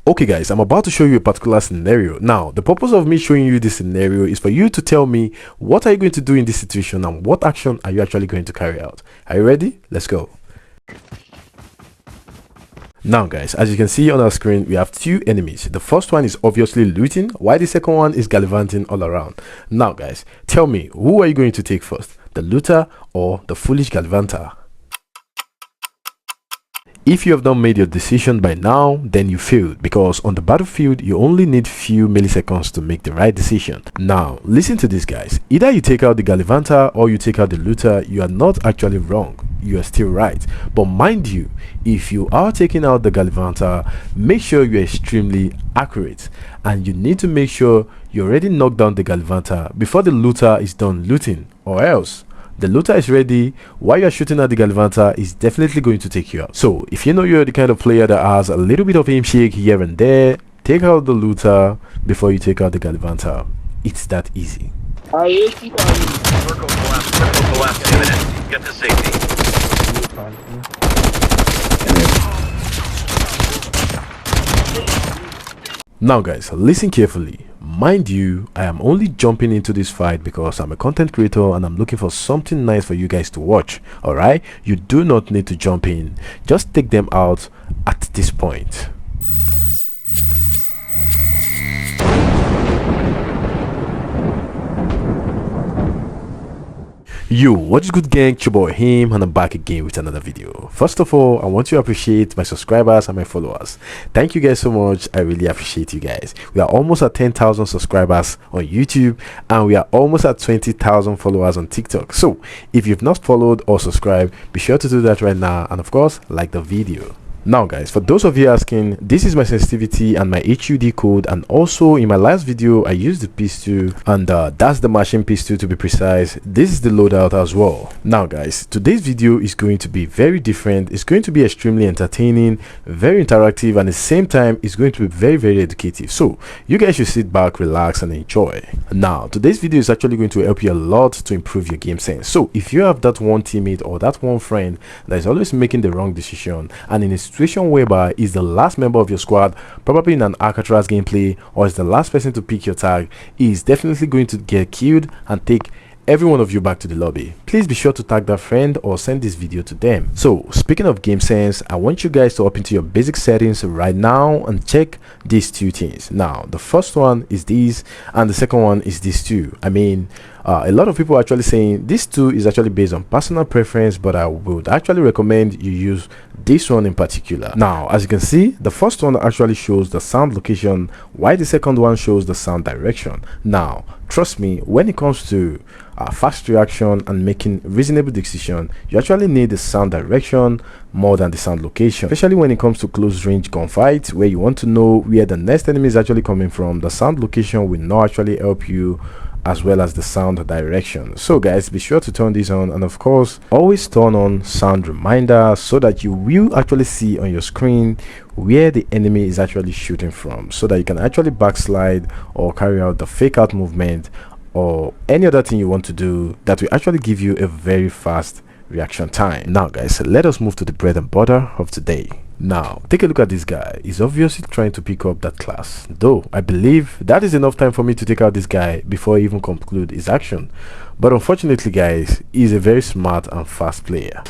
Okay guys, I'm about to show you a particular scenario. Now, the purpose of me showing you this scenario is for you to tell me what are you going to do in this situation and what action are you actually going to carry out. Are you ready? Let's go. Now guys, as you can see on our screen, we have two enemies. The first one is obviously looting, while the second one is gallivanting all around. Now guys, tell me, who are you going to take first? The looter or the foolish gallivanter? If you have not made your decision by now, then you failed, because on the battlefield you only need few milliseconds to make the right decision. Now listen to this guys, either you take out the gallivanter or you take out the looter, you are not actually wrong, you are still right. But mind you, if you are taking out the gallivanter, make sure you are extremely accurate, and you need to make sure you already knock down the gallivanter before the looter is done looting, or else the looter is ready while you're shooting at the gallivanter is definitely going to take you out. So if you know you're the kind of player that has a little bit of aim shake here and there, take out the looter before you take out the gallivanter. It's that easy. Circle collapse imminent. Get to safety. Now guys, listen carefully. Mind you, I am only jumping into this fight because I'm a content creator and I'm looking for something nice for you guys to watch. Alright, you do not need to jump in, just take them out at this point. Yo, what is good gang, it's your boy him, and I'm back again with another video. First of all, I want to appreciate my subscribers and my followers. Thank you guys so much. I really appreciate you guys. We are almost at 10,000 subscribers on YouTube, and we are almost at 20,000 followers on TikTok. So if you've not followed or subscribed, be sure to do that right now, and of course like the video. Now guys, for those of you asking, this is my sensitivity and my HUD code, and also in my last video I used the pistol, and that's the machine pistol to be precise. This is the loadout as well. Now guys, today's video is going to be very different. It's going to be extremely entertaining, very interactive, and at the same time it's going to be very educative. So you guys should sit back, relax, and enjoy. Now today's video is actually going to help you a lot to improve your game sense. So if you have that one teammate or that one friend that is always making the wrong decision, and in a situation whereby is the last member of your squad, probably in an Alcatraz gameplay, or is the last person to pick your tag, is definitely going to get killed and take every one of you back to the lobby. Please be sure to tag that friend or send this video to them. So speaking of game sense, I want you guys to hop into your basic settings right now and check these two things. Now the first one is these, and the second one is these two. I mean, a lot of people are actually saying this two is actually based on personal preference, but I would actually recommend you use this one in particular. Now as you can see, the first one actually shows the sound location, while the second one shows the sound direction. Now trust me, when it comes to fast reaction and making reasonable decision, you actually need the sound direction more than the sound location, especially when it comes to close range gunfight where you want to know where the next enemy is actually coming from. The sound location will not actually help you as well as the sound direction. So guys, be sure to turn this on, and of course always turn on sound reminder so that you will actually see on your screen where the enemy is actually shooting from, so that you can actually backslide or carry out the fake out movement or any other thing you want to do that will actually give you a very fast reaction time. Now guys, let us move to the bread and butter of today. Now take a look at this guy. He's obviously trying to pick up that class, though I believe that is enough time for me to take out this guy before I even conclude his action. But unfortunately guys, he's a very smart and fast player.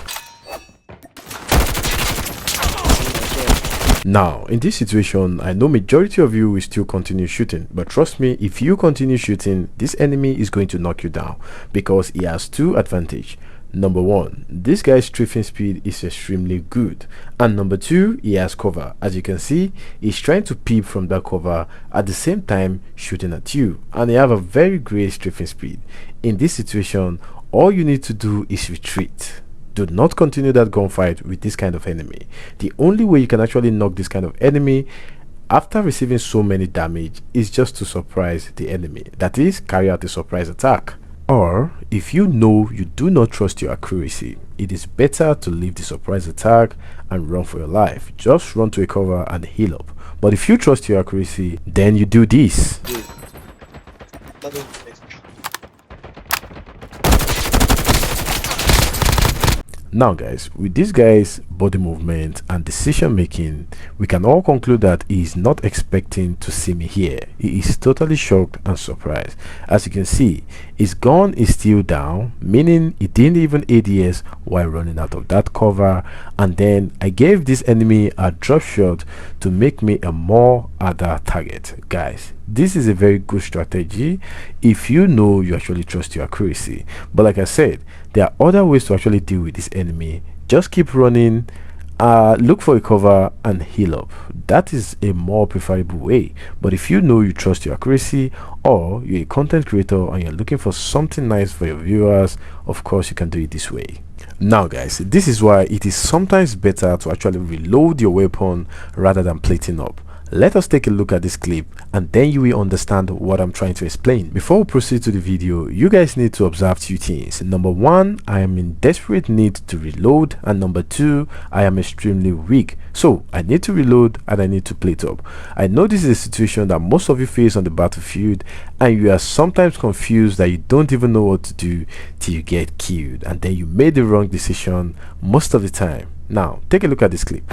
Now in this situation, I know majority of you will still continue shooting, but trust me, if you continue shooting, this enemy is going to knock you down because he has two advantages. Number one, this guy's strafing speed is extremely good, and number two, he has cover. As you can see, he's trying to peep from that cover at the same time shooting at you, and they have a very great strafing speed. In this situation, all you need to do is retreat. Do not continue that gunfight with this kind of enemy. The only way you can actually knock this kind of enemy after receiving so many damage is just to surprise the enemy, that is, carry out a surprise attack. Or if you know you do not trust your accuracy, it is better to leave the surprise attack and run for your life. Just run to a cover and heal up. But if you trust your accuracy, then you do this. Now guys, with this guy's body movement and decision making, we can all conclude that he is not expecting to see me here. He is totally shocked and surprised. As you can see, his gun is still down, meaning he didn't even ADS while running out of that cover, and then I gave this enemy a drop shot to make me a more harder target. Guys, this is a very good strategy if you know you actually trust your accuracy. But like I said, there are other ways to actually deal with this enemy. Just keep running, look for a cover and heal up. That is a more preferable way. But if you know you trust your accuracy, or you're a content creator and you're looking for something nice for your viewers, of course you can do it this way. Now guys, this is why it is sometimes better to actually reload your weapon rather than plating up. Let us take a look at this clip and then you will understand what I'm trying to explain. Before we proceed to the video, you guys need to observe two things. Number one, I am in desperate need to reload, and number two, I am extremely weak, so I need to reload and I need to plate up. I know this is a situation that most of you face on the battlefield, and you are sometimes confused that you don't even know what to do till you get killed, and then you made the wrong decision most of the time. Now take a look at this clip.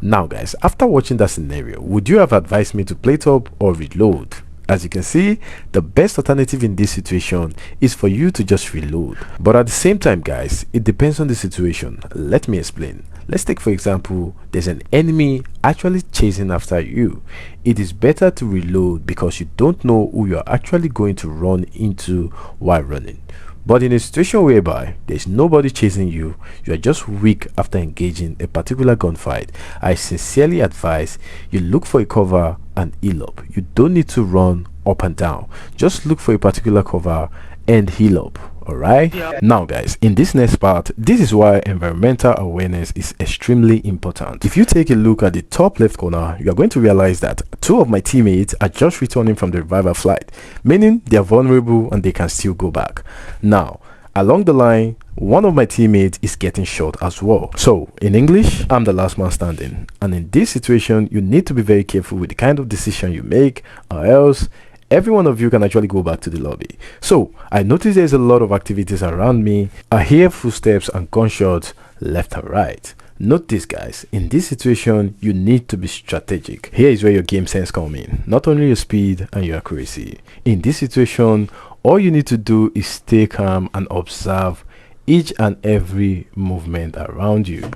Now guys, after watching that scenario, would you have advised me to plate up or reload? As you can see, the best alternative in this situation is for you to just reload. But at the same time guys, it depends on the situation. Let me explain. Let's take for example, there's an enemy actually chasing after you. It is better to reload because you don't know who you're actually going to run into while running. But in a situation whereby there's nobody chasing you, you are just weak after engaging a particular gunfight, I sincerely advise you look for a cover and heal up. You don't need to run up and down. Just look for a particular cover and heal up. Alright, now guys, in this next part, this is why environmental awareness is extremely important. If you take a look at the top left corner, you are going to realize that two of my teammates are just returning from the revival flight, meaning they are vulnerable and they can still go back. Now along the line, one of my teammates is getting shot as well. So in English, I'm the last man standing, and in this situation you need to be very careful with the kind of decision you make, or else every one of you can actually go back to the lobby. So I notice there's a lot of activities around me. I hear footsteps and gunshots left and right. Note this guys, in this situation you need to be strategic. Here is where your game sense comes in, not only your speed and your accuracy. In this situation, all you need to do is stay calm and observe each and every movement around you.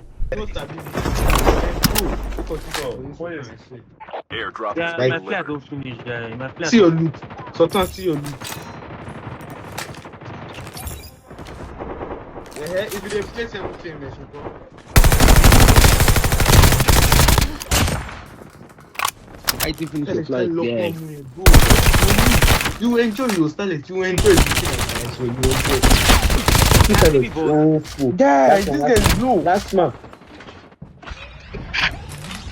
Airdrop Yeah, is my being flag delivered. will finish, guy. My flag. See your loot. Sultan, see your loot. If you dey play everything, they should go. I think finish Tell your us, flight, tell yeah. me, go. You enjoy your style, you enjoy it. So you enjoy. This guy is so full. Guys, this guy is low. Last man.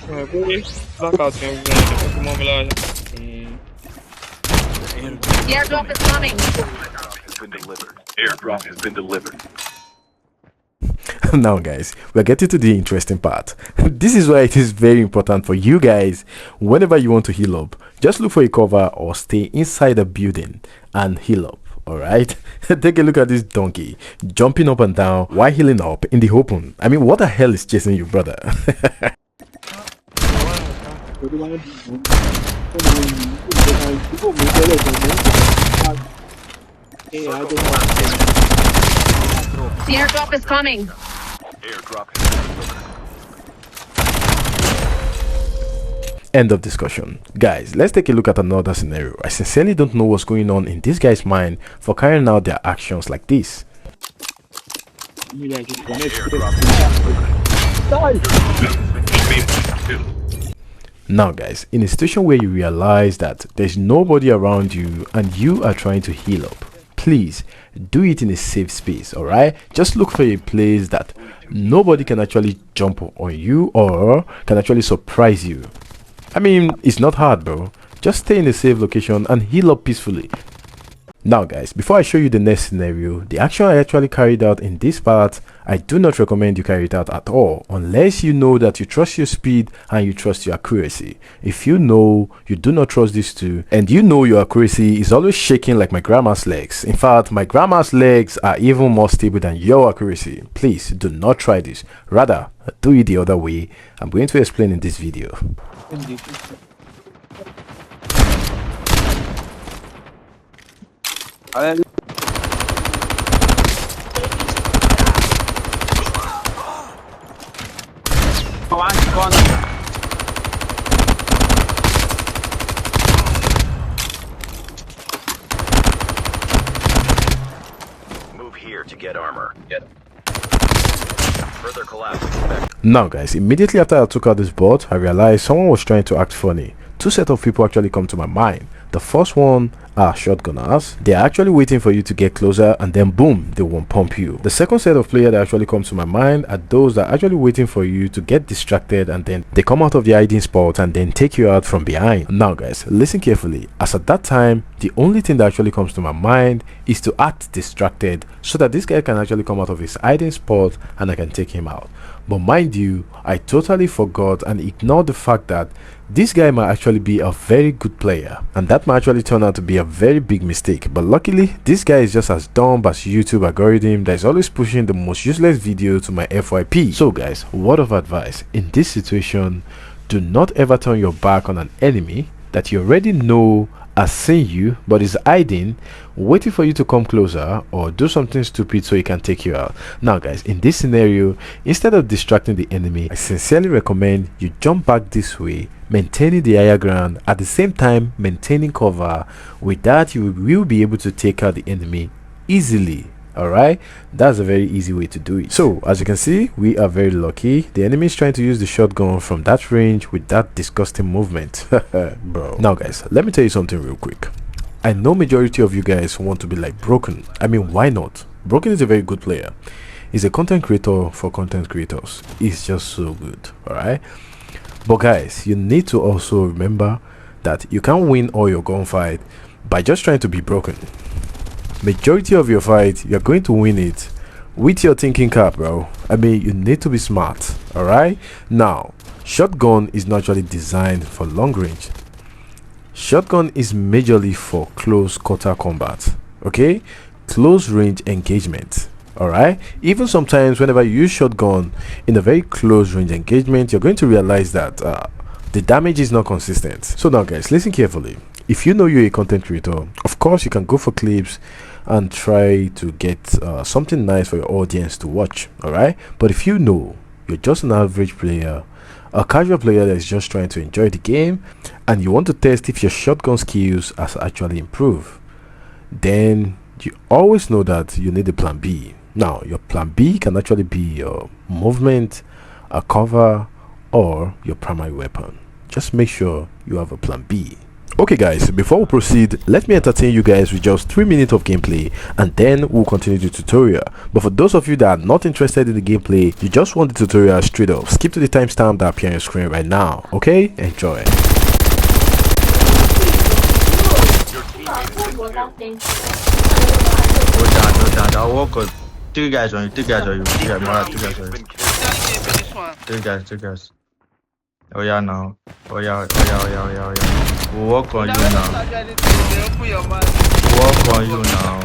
The airdrop is coming. Has been delivered. Airdrop has been delivered. Now guys, we're getting to the interesting part. This is why it is very important for you guys, whenever you want to heal up, just look for a cover or stay inside the building and heal up. Alright, take a look at this donkey jumping up and down while healing up in the open. I mean, what the hell is chasing you, brother? The airdrop is coming. Airdrop has been delivered. End of discussion. Guys, let's take a look at another scenario. I sincerely don't know what's going on in this guy's mind for carrying out their actions like this. Now guys, in a situation where you realize that there's nobody around you and you are trying to heal up, please do it in a safe space. All right, just look for a place that nobody can actually jump on you or can actually surprise you. I mean, it's not hard, bro. Just stay in a safe location and heal up peacefully. Now guys, before I show you the next scenario, the action I actually carried out in this part, I do not recommend you carry it out at all unless you know that you trust your speed and you trust your accuracy. If you know you do not trust these two and you know your accuracy is always shaking like my grandma's legs, in fact my grandma's legs are even more stable than your accuracy, please do not try this. Rather do it the other way. I'm going to explain in this video. Move here to get armor. Further collapse expected. Now guys, immediately after I took out this bot, I realized someone was trying to act funny. Two set of people actually come to my mind. The first one are shotgunners. They are actually waiting for you to get closer and then boom, they won't pump you. The second set of players that actually comes to my mind are those that are actually waiting for you to get distracted and then they come out of the hiding spot and then take you out from behind. Now guys, listen carefully, as at that time the only thing that actually comes to my mind is to act distracted so that this guy can actually come out of his hiding spot and I can take him out. But mind you, I totally forgot and ignored the fact that this guy might actually be a very good player and that might actually turn out to be a very big mistake. But luckily this guy is just as dumb as YouTube algorithm that is always pushing the most useless video to my FYP. So guys, word of advice, in this situation, do not ever turn your back on an enemy that you already know has seen you but is hiding, waiting for you to come closer or do something stupid so he can take you out. Now guys, in this scenario, instead of distracting the enemy, I sincerely recommend you jump back this way, maintaining the higher ground, at the same time maintaining cover. With that, you will be able to take out the enemy easily. Alright, that's a very easy way to do it. So as you can see, we are very lucky. The enemy is trying to use the shotgun from that range with that disgusting movement. Bro, now guys, let me tell you something real quick. I know majority of you guys want to be like Broken. I mean, why not? Broken is a very good player. He's a content creator for content creators. He's just so good. Alright, but guys, you need to also remember that you can't win all your gunfight by just trying to be Broken. Majority of your fight, you're going to win it with your thinking cap, bro. I mean, you need to be smart. All right, now shotgun is not actually designed for long range. Shotgun is majorly for close quarter combat, okay, close range engagement. All right, even sometimes whenever you use shotgun in a very close range engagement, you're going to realize that the damage is not consistent. So now guys, listen carefully. If you know you're a content creator, of course you can go for clips and try to get something nice for your audience to watch. All right, but if you know you're just an average player, a casual player that is just trying to enjoy the game, and you want to test if your shotgun skills has actually improved, then you always know that you need a plan B. Now your plan B can actually be your movement, a cover, or your primary weapon. Just make sure you have a plan B. Okay guys, before we proceed, let me entertain you guys with just 3 minutes of gameplay and then we'll continue the tutorial. But for those of you that are not interested in the gameplay, you just want the tutorial straight up, skip to the timestamp that appears on your screen right now. Okay, enjoy. I'll walk on. Two guys on you, two guys on you, two guys on you. Two guys. Oh yeah, now. Oh yeah. We'll walk on you now. Walk on you now.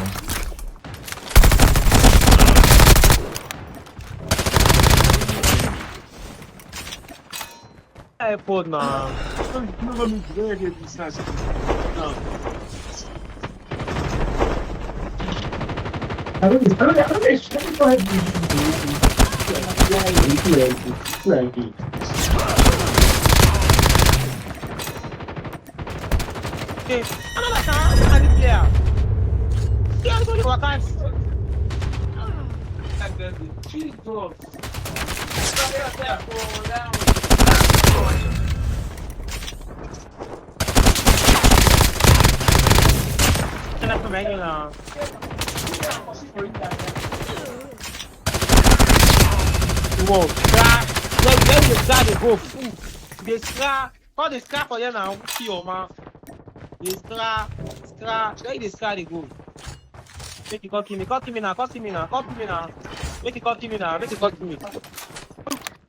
iPod now. Whoa, where the scar they go? The scar, call the scar for you now. See your man. The scar, where the scar they go? Make it cut me now, cut me now. Make it cut me now, make it cut me.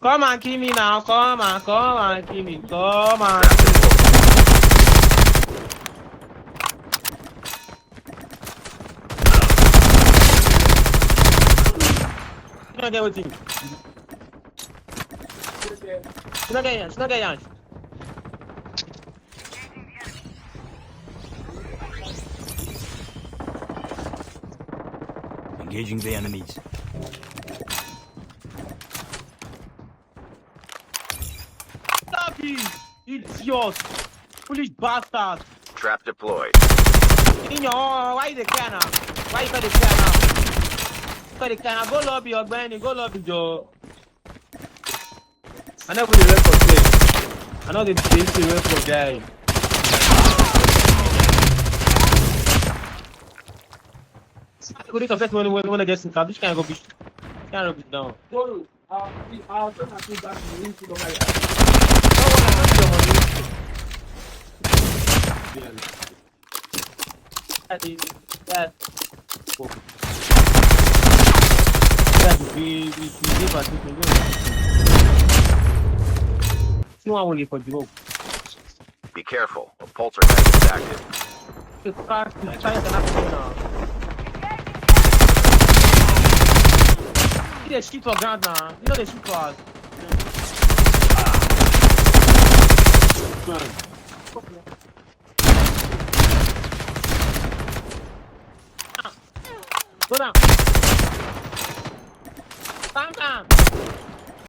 Come and kill me now, come and kill me, come on. You don't get with him. You don't get young. Engaging the enemies. Stop him! Idiot! Foolish bastard! Trap deployed. In your why the can now? Why you got the can now? Got the can now. Go lobby, Ogbeni. Go lobby, Joe. I know the record play. I know the record guy. Could you confess when I get some cabbage? Can't go be down. I'll turn my feet back to the link to the right. Be careful. A poltergeist is active. They shoot for ground now. You know they shoot for us. Go down. Calm down.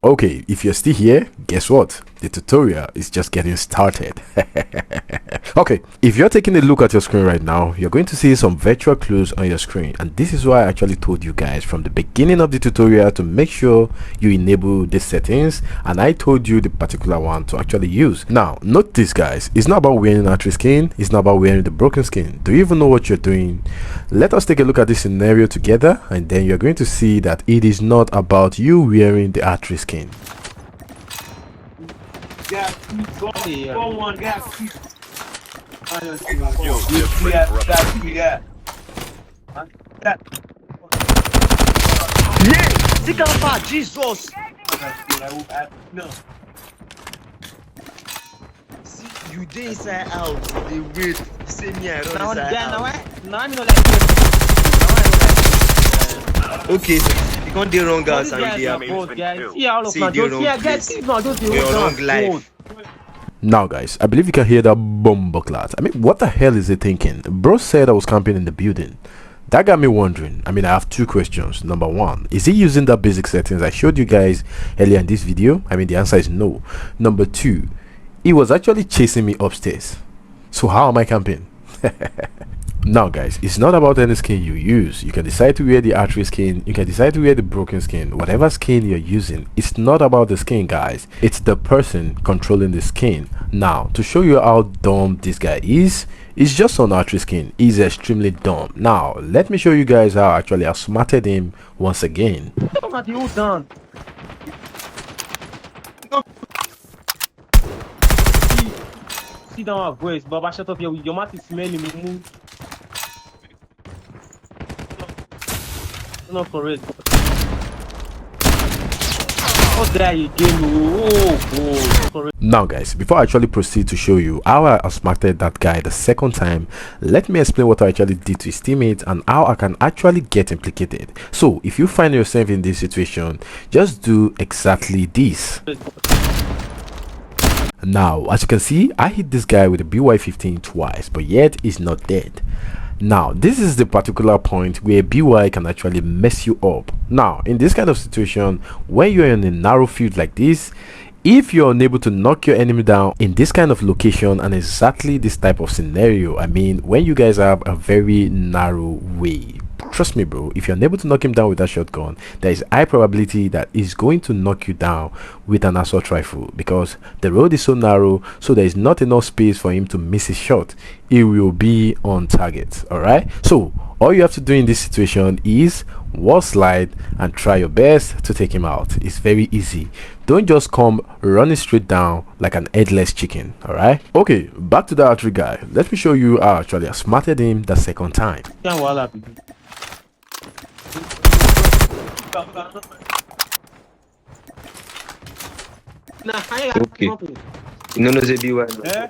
Okay, if you're still here, guess what? The tutorial is just getting started. Okay, if you're taking a look at your screen right now, you're going to see some virtual clues on your screen, and this is why I actually told you guys from the beginning of the tutorial to make sure you enable these settings, and I told you the particular one to actually use. Now note this, guys, it's not about wearing archery skin, it's not about wearing the broken skin. Do you even know what you're doing? Let us take a look at this scenario together, and then you're going to see that it is not about you wearing the archery skin. Go on, gas. Take out far, Jesus! No. See, you dey inside out, they wait. Say me, I run Now inside out. now I know like Okay, so you can't do wrong, guys, and guys they are are both guys. See all of See, my they don't wrong see I get place. see my don't You're wrong life. Now guys, I believe you can hear that bomb class. I mean, what the hell is he thinking? Bro said I was camping in the building. That got me wondering. I mean, I have two questions. Number one, is he using the basic settings I showed you guys earlier in this video? I mean, the answer is no. Number two, he was actually chasing me upstairs. So how am I camping? Now guys, it's not about any skin you use. You can decide to wear the archery skin, you can decide to wear the broken skin, whatever skin you're using. It's not about the skin, guys, it's the person controlling the skin. Now to show you how dumb this guy is, it's just on archery skin. He's extremely dumb. Now let me show you guys how I actually outsmarted him once again. Look at you done. See down our voice, Baba, shut up here with your mouth is smelling me. Not correct. Oh, there you go. Now guys, before I actually proceed to show you how I outsmarted that guy the second time, let me explain what I actually did to his teammates and how I can actually get implicated. So if you find yourself in this situation, just do exactly this. Now as you can see, I hit this guy with a BY-15 twice, but yet he's not dead. Now this is the particular point where BY can actually mess you up. Now in this kind of situation, when you're in a narrow field like this, if you're unable to knock your enemy down in this kind of location and exactly this type of scenario, I mean when you guys have a very narrow way, trust me bro, if you're unable to knock him down with that shotgun, there is high probability that he's going to knock you down with an assault rifle, because the road is so narrow, so there is not enough space for him to miss his shot. He will be on target. All right, so all you have to do in this situation is wall slide and try your best to take him out. It's very easy. Don't just come running straight down like an headless chicken. All right, okay, back to the archery guy. Let me show you how I actually outsmarted him the second time. Nah, I Okay. You know, say be one. Eh?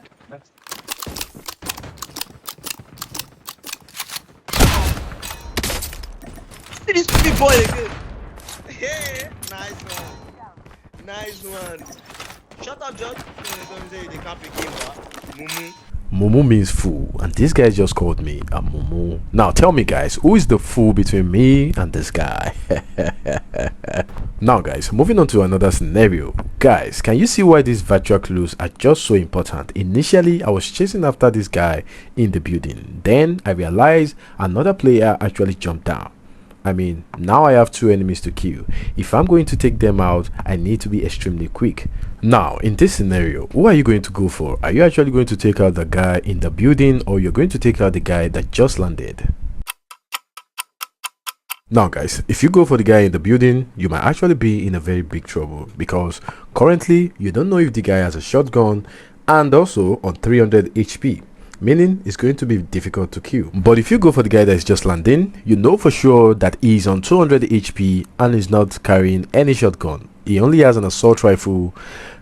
See this big boy again. Hey, nice one. Nice one. Shut up, John. Don't say they can't pick him up. Mumu. Mumu means fool, and this guy just called me a Mumu. Now tell me guys, who is the fool between me and this guy? Now guys, moving on to another scenario. Guys, can you see why these virtual clues are just so important? Initially, I was chasing after this guy in the building. Then I realized another player actually jumped down. I mean, now I have 2 enemies to kill. If I'm going to take them out, I need to be extremely quick. Now, in this scenario, who are you going to go for? Are you actually going to take out the guy in the building, or you're going to take out the guy that just landed? Now guys, if you go for the guy in the building, you might actually be in a very big trouble, because currently you don't know if the guy has a shotgun and also on 300 HP. Meaning it's going to be difficult to kill. But if you go for the guy that is just landing, you know for sure that he's on 200 HP and is not carrying any shotgun. He only has an assault rifle,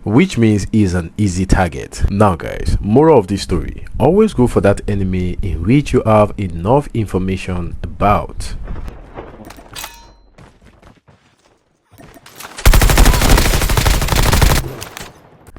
which means he's an easy target. Now guys, moral of this story, always go for that enemy in which you have enough information about.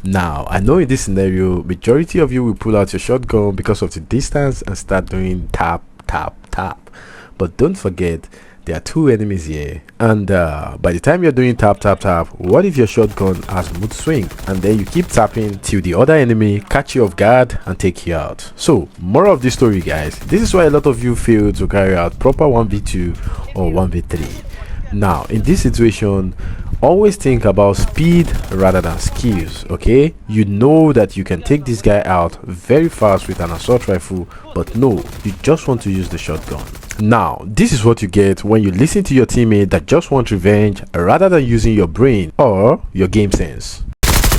Now, I know in this scenario, majority of you will pull out your shotgun because of the distance and start doing tap, tap, tap. But don't forget, there are 2 enemies here. And by the time you're doing tap, tap, tap, what if your shotgun has mood swing? And then you keep tapping till the other enemy catch you off guard and take you out. So, moral of this story guys, this is why a lot of you fail to carry out proper 1v2 or 1v3. Now, in this situation, always think about speed rather than skills. Okay, you know that you can take this guy out very fast with an assault rifle, but no, you just want to use the shotgun. Now, this is what you get when you listen to your teammate that just wants revenge rather than using your brain or your game sense.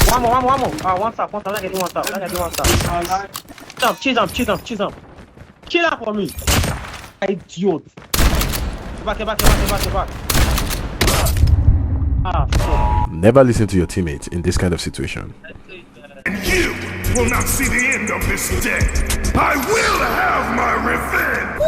One more. One tap. Let me do one tap. Cheese up. Kill up for me. Idiot. Back. Never listen to your teammates in this kind of situation. And you will not see the end of this day. I will have my revenge.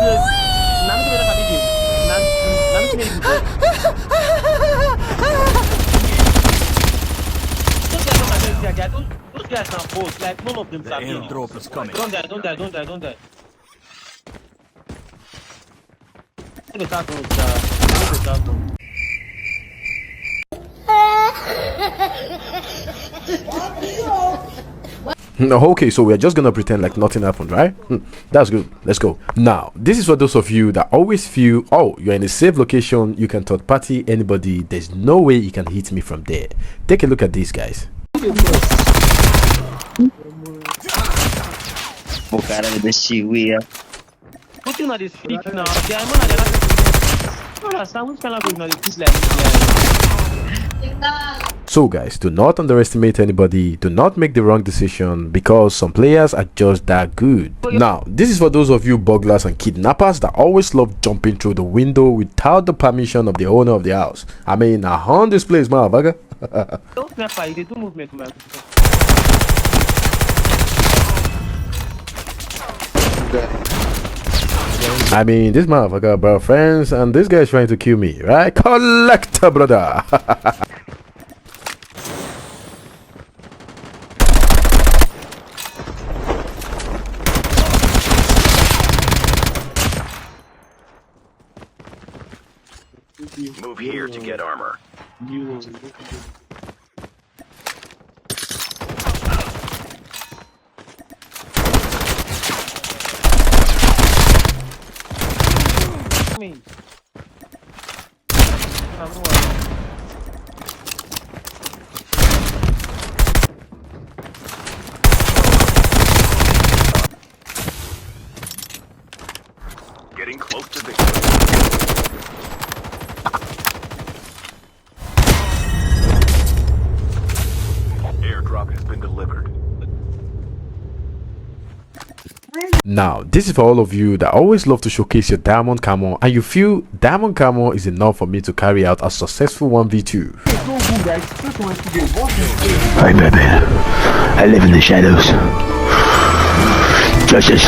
Those guys are both, like none of them are being. Airdrop is coming. Don't die. Look at that one. Okay, so we're just gonna pretend like nothing happened, right? That's good. Let's go. Now, this is for those of you that always feel, oh, you're in a safe location, you can third party anybody, there's no way you can hit me from there. Take a look at these guys. Put you on this freak now. So guys, do not underestimate anybody, do not make the wrong decision, because some players are just that good. Now, this is for those of you burglars and kidnappers that always love jumping through the window without the permission of the owner of the house. I mean, I haunt this place, motherfucker. Don't snap, you do movement, man. I mean, this motherfucker, bro, friends, and this guy is trying to kill me, right? Collector, brother. Move here to get armor. Getting close to victory. Airdrop has been delivered. Where's the Now, this is for all of you that always love to showcase your diamond camo and you feel diamond camo is enough for me to carry out a successful 1v2. Hi, Batman. I live in the shadows. Justice.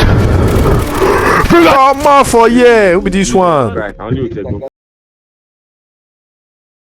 Oh, for yeah, who be this one? Right, I knew it.